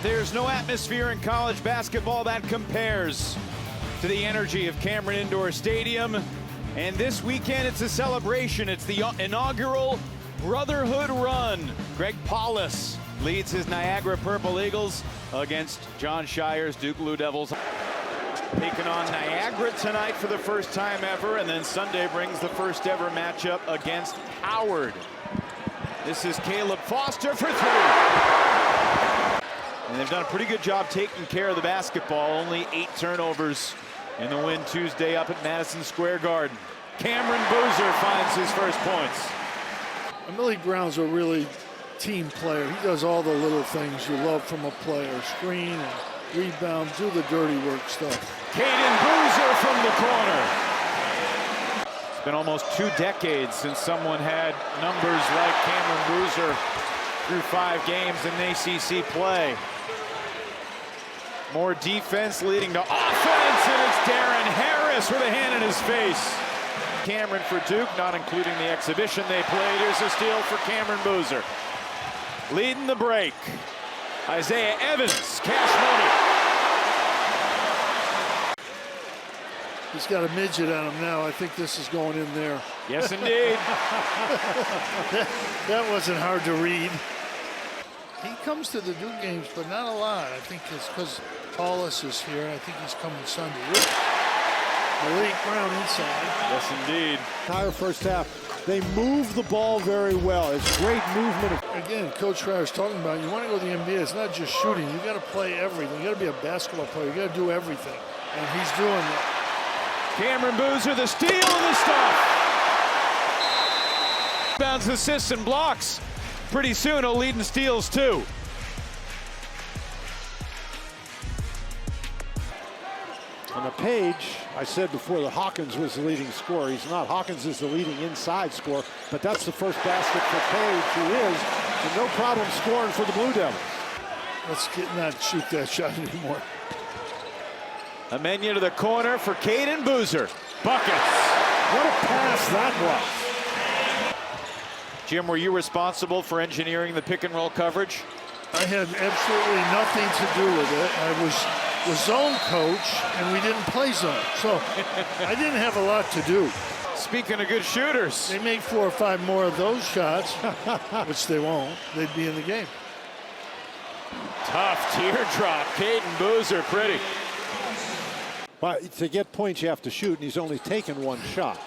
There's no atmosphere in college basketball that compares to the energy of Cameron Indoor Stadium. And this weekend, it's a celebration. It's the inaugural Brotherhood Run. Greg Paulus leads his Niagara Purple Eagles against John Shire's Duke Blue Devils. Taking on Niagara tonight for the first time ever, and then Sunday brings the first ever matchup against Howard. This is Caleb Foster for three. And they've done a pretty good job taking care of the basketball. Only 8 turnovers in the win Tuesday up at Madison Square Garden. Cameron Boozer finds his first points. Malik Brown's a really team player. He does all the little things you love from a player. Screen and rebound, do the dirty work stuff. Caden Boozer from the corner. It's been almost 2 decades since someone had numbers like Cameron Boozer through 5 games in ACC play. More defense leading to offense, and it's Darren Harris with a hand in his face. Cameron for Duke, not including the exhibition they played. Here's a steal for Cameron Boozer. Leading the break, Isaiah Evans, cash money. He's got a midget on him now. I think this is going in there. Yes, indeed. that wasn't hard to read. He comes to the Duke games, but not a lot. I think it's because Paulus is here. I think he's coming Sunday. Malik Brown inside. Yes, indeed. Entire first half, they move the ball very well. It's great movement. Again, Coach Schreier's talking about, you want to go to the NBA, it's not just shooting. You got to play everything. You got to be a basketball player. You got to do everything. And he's doing that. Cameron Boozer, the steal and the stop. Bounce assists and blocks. Pretty soon he'll lead in steals too. On the page, I said before that Hawkins was the leading scorer. He's not. Hawkins is the leading inside scorer, but that's the first basket for Page, who is, and no problem scoring for the Blue Devils. Let's not shoot that shot anymore. Amenya to the corner for Caden Boozer. Buckets. What a pass that was. Jim, were you responsible for engineering the pick and roll coverage? I had absolutely nothing to do with it. I was the zone coach, and we didn't play zone. So I didn't have a lot to do. Speaking of good shooters. They make 4 or 5 more of those shots, which they won't. They'd be in the game. Tough teardrop. Caden Boozer, pretty. But to get points, you have to shoot, and he's only taken 1 shot.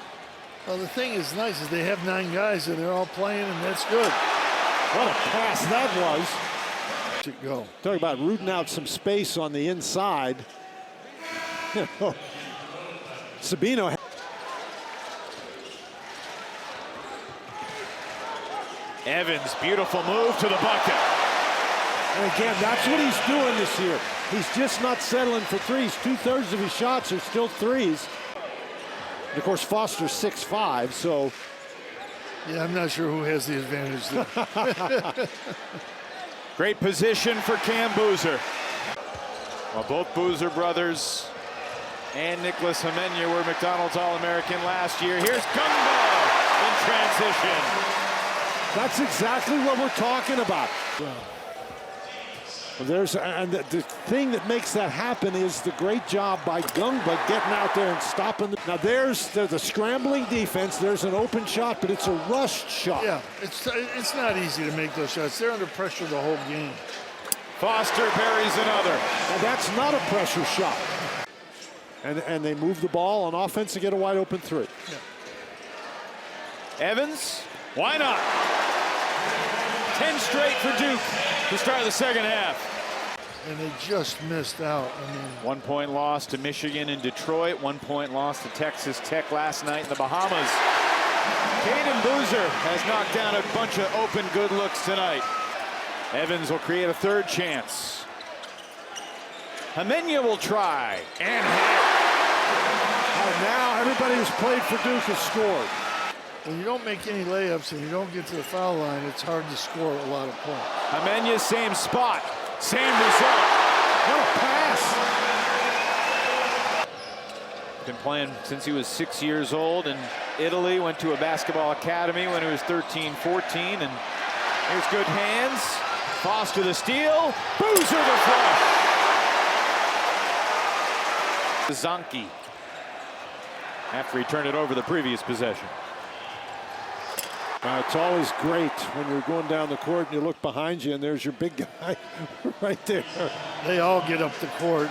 Well, the thing is nice is they have 9 guys, and they're all playing, and that's good. What a pass that was. Should go. Talk about rooting out some space on the inside. Sabino. Evans, beautiful move to the bucket. And again, that's what he's doing this year. He's just not settling for threes. 2/3 of his shots are still threes. And of course, Foster's 6'5", so. Yeah, I'm not sure who has the advantage there. Great position for Cam Boozer. Well, both Boozer brothers and Nicholas Amenya were McDonald's All-American last year. Here's Gumbo in transition. That's exactly what we're talking about. Yeah. And the thing that makes that happen is the great job by Gungba getting out there and stopping. Now there's the scrambling defense. There's an open shot, but it's a rushed shot. Yeah, it's not easy to make those shots. They're under pressure the whole game. Foster buries another. Now that's not a pressure shot. And they move the ball on offense to get a wide open 3. Yeah. Evans, why not? 10 straight for Duke to start the second half. And they just missed out. I mean, 1 point loss to Michigan and Detroit. 1 point loss to Texas Tech last night in the Bahamas. Caden Boozer has knocked down a bunch of open good looks tonight. Evans will create a 3rd chance. Amenya will try and hit. Now everybody who's played for Duke has scored. when you don't make any layups and you don't get to the foul line, it's hard to score a lot of points. Amenya, same spot, same result. What a pass! Been playing since he was 6 years old in Italy, went to a basketball academy when he was 13, 14, and here's good hands. Foster the steal. Boozer the flush. Zonke after he turned it over the previous possession. It's always great when you're going down the court and you look behind you and there's your big guy right there. They all get up the court.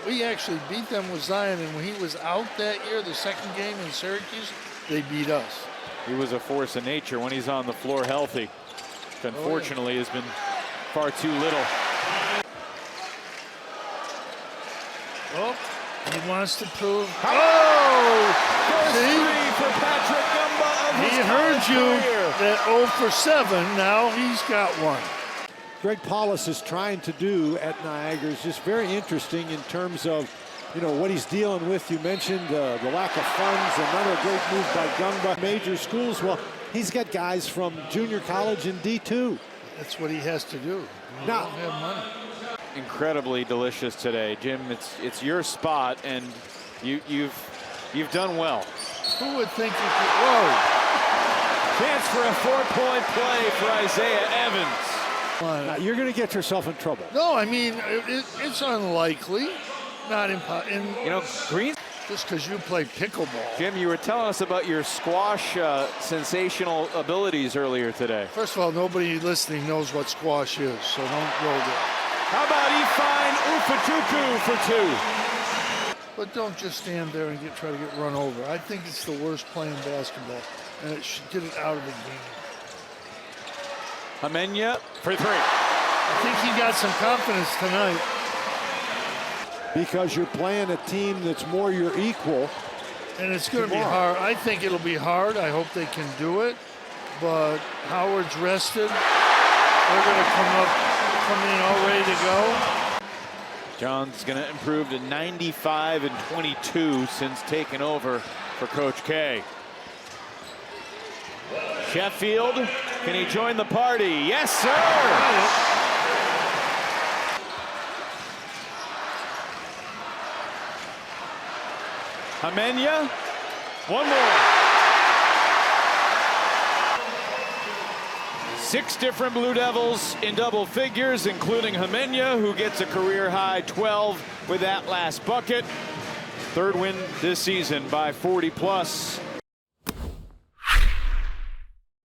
We actually beat them with Zion, and when he was out that year, the second game in Syracuse, they beat us. He was a force of nature when he's on the floor healthy. Unfortunately, has been far too little. Oh, he wants to prove. First See? three for Patrick Gumba of his He heard college you career. at 0 for 7. Now he's got one. Greg Paulus is trying to do at Niagara is just very interesting in terms of, you know, what he's dealing with. You mentioned the lack of funds. Another great move by Gumba. Major schools, well, he's got guys from junior college and D2. That's what he has to do. He Now- don't have money. Incredibly delicious today, Jim. It's your spot, and you've done well. Who would think you could? Whoa! Chance for a 4-point play for Isaiah Evans. Now, you're going to get yourself in trouble. No, I mean it's unlikely, not impossible. You know, Green. Just because you play pickleball. Jim, you were telling us about your squash sensational abilities earlier today. First of all, nobody listening knows what squash is, so don't go there. How about Ifeanyi Ufetuku for 2? But don't just stand there and try to get run over. I think it's the worst playing basketball, and it should get it out of the game. Amenya for 3. I think he got some confidence tonight. Because you're playing a team that's more your equal. And it's going to be Tomorrow. hard. I think it'll be hard. I hope they can do it. But Howard's rested. They're going to come in all ready to go. John's going to improve to 95 and 22 since taking over for Coach K. Sheffield, can he join the party? Yes, sir! Amenya, one more. 6 different Blue Devils in double figures, including Amenya, who gets a career-high 12 with that last bucket. 3rd win this season by 40+.